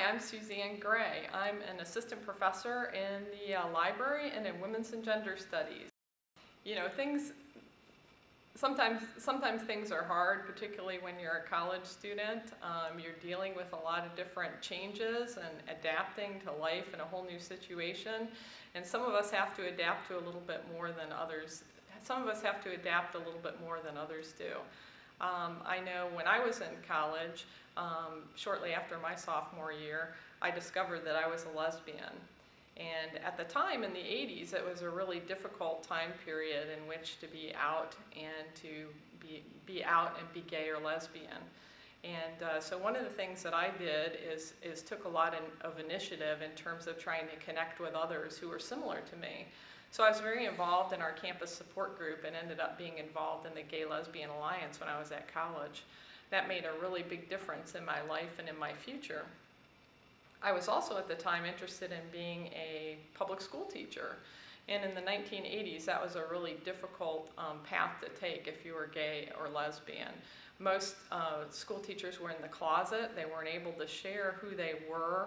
I'm Suzanne Gray. I'm an assistant professor in the library and in women's and gender studies. You know, sometimes things are hard, particularly when you're a college student. You're dealing with a lot of different changes and adapting to life in a whole new situation. And some of us have to adapt to a little bit more than others. Some of us have to adapt a little bit more than others do. I know when I was in college, shortly after my sophomore year, I discovered that I was a lesbian. And at the time, in the 80s, it was a really difficult time period in which to be out and to be out and be gay or lesbian. And so one of the things that I did is took a lot of initiative in terms of trying to connect with others who were similar to me. So I was very involved in our campus support group and ended up being involved in the Gay Lesbian Alliance when I was at college. That made a really big difference in my life and in my future. I was also at the time interested in being a public school teacher. And in the 1980s, that was a really difficult path to take if you were gay or lesbian. Most school teachers were in the closet. They weren't able to share who they were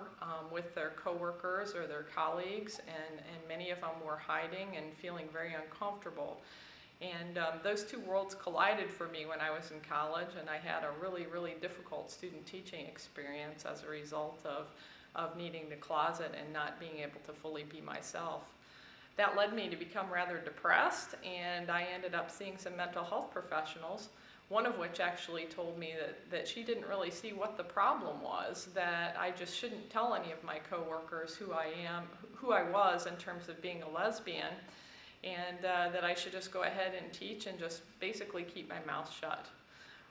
with their coworkers or their colleagues, and many of them were hiding and feeling very uncomfortable. And those two worlds collided for me when I was in college, and I had a really, really difficult student teaching experience as a result of needing the closet and not being able to fully be myself. That led me to become rather depressed, and I ended up seeing some mental health professionals, one of which actually told me that she didn't really see what the problem was, that I just shouldn't tell any of my coworkers who I was in terms of being a lesbian, and that I should just go ahead and teach and just basically keep my mouth shut.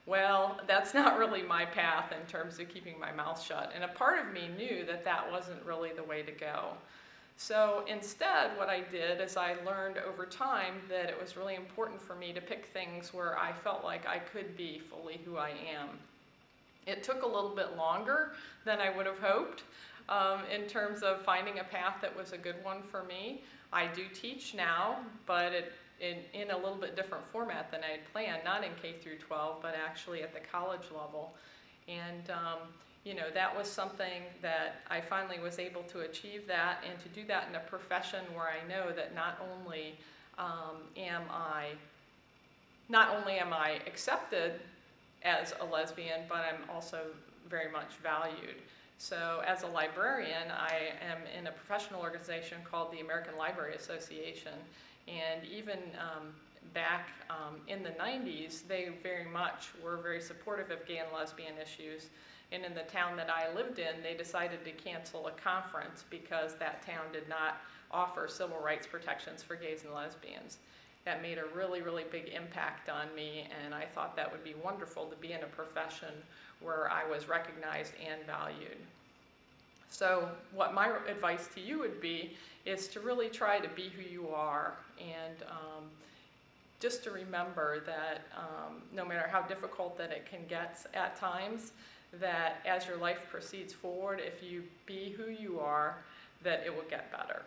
Well, that's not really my path in terms of keeping my mouth shut, and a part of me knew that that wasn't really the way to go. So instead, what I did is I learned over time that it was really important for me to pick things where I felt like I could be fully who I am. It took a little bit longer than I would have hoped in terms of finding a path that was a good one for me. I do teach now, but in a little bit different format than I had planned, not in K through 12, but actually at the college level. And you know, that was something that I finally was able to achieve that, and to do that in a profession where I know that not only am I accepted as a lesbian, but I'm also very much valued. So as a librarian, I am in a professional organization called the American Library Association, and even back in the 90s, they were very supportive of gay and lesbian issues. And in the town that I lived in, they decided to cancel a conference because that town did not offer civil rights protections for gays and lesbians. That made a really, really big impact on me, and I thought that would be wonderful to be in a profession where I was recognized and valued. So what my advice to you would be is to really try to be who you are, and just to remember that no matter how difficult that it can get at times, that as your life proceeds forward, if you be who you are, that it will get better.